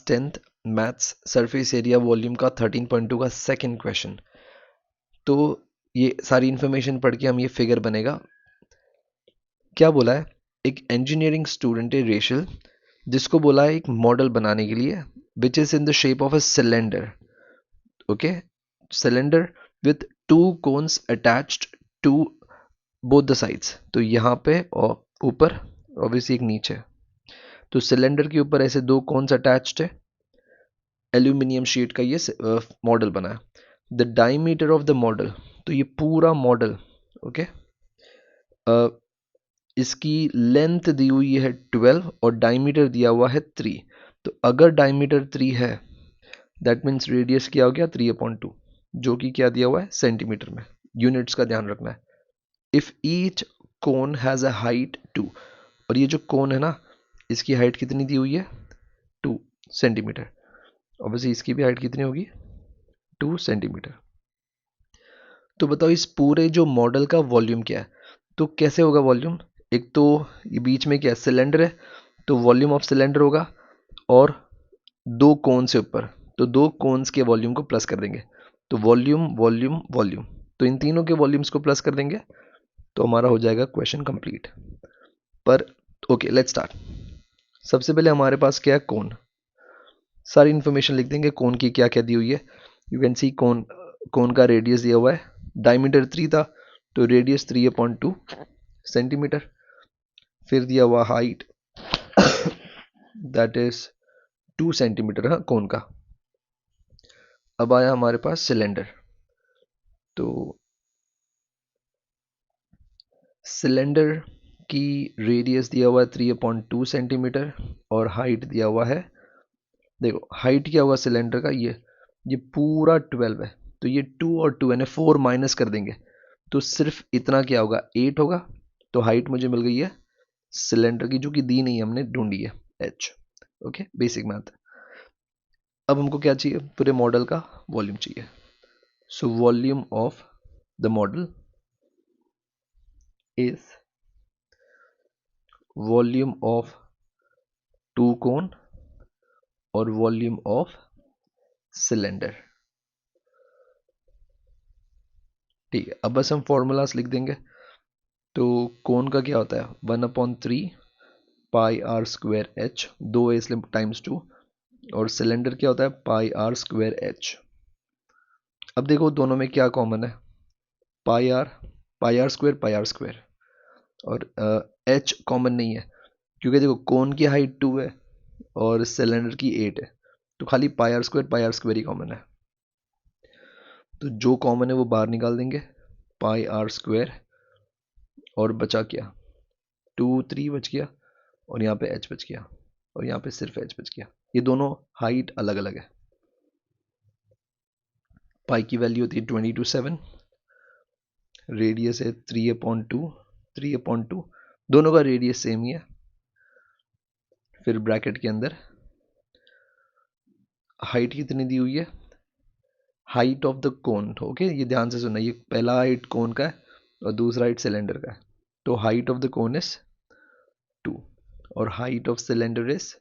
10th maths surface area volume का 13.2 का second question. तो ये सारी इंफॉर्मेशन पढ़ के हम ये फिगर बनेगा। क्या बोला है, एक इंजीनियरिंग स्टूडेंट है रेशल, जिसको बोला है एक मॉडल बनाने के लिए which is in the shape of a cylinder. Okay, cylinder with two cones attached to both the sides. तो यहाँ पे और ऊपर ऑब्वियसली एक नीचे। तो सिलेंडर के ऊपर ऐसे दो कोन्स अटैच्ड है, एल्यूमिनियम शीट का ये मॉडल बना है। The diameter of the model, तो ये पूरा मॉडल ओके, इसकी लेंथ दी हुई है 12 और डायमीटर दिया हुआ है 3। तो अगर डायमीटर 3 है दैट मीन्स रेडियस क्या हो गया 3/2, जो कि क्या दिया हुआ है सेंटीमीटर में। यूनिट्स का ध्यान रखना है। If each cone has a height 2, और ये जो कोन है ना, इसकी हाइट कितनी दी हुई है 2 सेंटीमीटर। ऑब्वियसली इसकी भी हाइट कितनी होगी 2 सेंटीमीटर। तो बताओ इस पूरे जो मॉडल का वॉल्यूम क्या है। तो कैसे होगा वॉल्यूम, एक तो ये बीच में क्या है सिलेंडर है, तो वॉल्यूम ऑफ सिलेंडर होगा, और दो कोन से ऊपर, तो दो कोन्स के वॉल्यूम को प्लस कर देंगे। तो वॉल्यूम वॉल्यूम वॉल्यूम, तो इन तीनों के वॉल्यूम्स को प्लस कर देंगे तो हमारा हो जाएगा क्वेश्चन कंप्लीट। पर ओके लेट्स स्टार्ट। सबसे पहले हमारे पास क्या है कोन, सारी इंफॉर्मेशन लिख देंगे कोन की क्या क्या दी हुई है। यू कैन सी कोन, कोन का रेडियस दिया हुआ है, डायमीटर 3 था तो रेडियस 3/2 सेंटीमीटर। फिर दिया हुआ हाइट दैट इज 2 सेंटीमीटर है कोन का। अब आया हमारे पास सिलेंडर। तो सिलेंडर की रेडियस दिया हुआ है 3/2 सेंटीमीटर और हाइट दिया हुआ है, देखो हाइट क्या हुआ सिलेंडर का, ये पूरा 12 है। तो ये 2 और 2 यानी 4 माइनस कर देंगे तो सिर्फ इतना क्या होगा 8 होगा। तो हाइट मुझे मिल गई है सिलेंडर की, जो कि दी नहीं हमने ढूंढी है h। Okay basic math. अब हमको क्या चाहिए, पूरे मॉडल का वॉल्यूम चाहिए। So volume of the model is volume of two cone और वॉल्यूम ऑफ सिलेंडर। ठीक है, अब बस हम फॉर्मूलाज लिख देंगे। तो कोन का क्या होता है 1/3 पाई आर स्क्वायर एच, दो है इसलिए टाइम्स 2। और सिलेंडर क्या होता है पाई आर स्क्वायर एच। अब देखो दोनों में क्या कॉमन है, पाई आर, पाई आर स्क्वायर, और एच कॉमन नहीं है क्योंकि देखो कोन की हाइट 2 है और सिलेंडर की 8 है, तो खाली पाई आर स्क्वायर ही कॉमन है। तो जो कॉमन है वो बाहर निकाल देंगे, पाई आर स्क्वायर, और बचा क्या 2 3 बच गया, और यहाँ पे एच बच गया, और यहाँ पे सिर्फ एच बच गया। ये दोनों हाइट अलग अलग है। पाई की वैल्यू होती है 20/7, रेडियस है 3/2, दोनों का रेडियस सेम ही है। फिर ब्रैकेट के अंदर हाइट कितनी दी हुई है, height of the cone. Okay ये ध्यान से सुनना, ये पहला हाइट कोन का है और दूसरा हाइट सिलेंडर का है। तो height of the cone is 2 और हाइट ऑफ सिलेंडर इज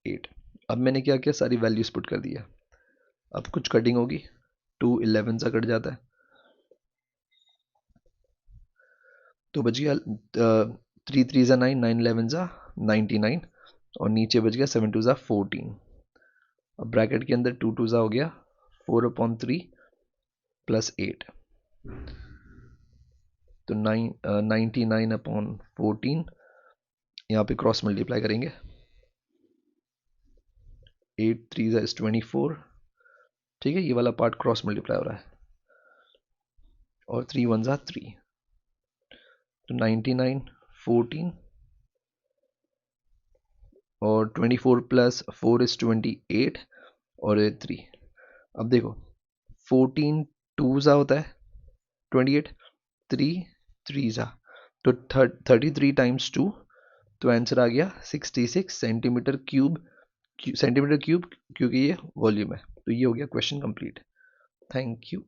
8। अब मैंने क्या किया सारी वैल्यूज पुट कर दिया। अब कुछ कटिंग होगी, 2 11 सा कट जाता है तो बच गया 3 3 ज़ा 9, 9 11 ज़ा 99, और नीचे बच गया 7 2 ज़ा 14। अब ब्रैकेट के अंदर 2 2 ज़ा हो गया 4/3 प्लस 8, तो 99/14। यहाँ पे क्रॉस मल्टीप्लाई करेंगे, 8 3 ज़ा इज 24। ठीक है, ये वाला पार्ट क्रॉस मल्टीप्लाई हो रहा है, और 3 1 ज़ा 3, तो 99/14 और 24 प्लस 4 इज 28, और 3। अब देखो 14 2 ज़ा होता है 28, 3 3 ज़ा, तो 33 टाइम्स 2, तो आंसर आ गया 66 सेंटीमीटर क्यूब, क्योंकि ये वॉल्यूम है। तो ये हो गया क्वेश्चन कंप्लीट। Thank you.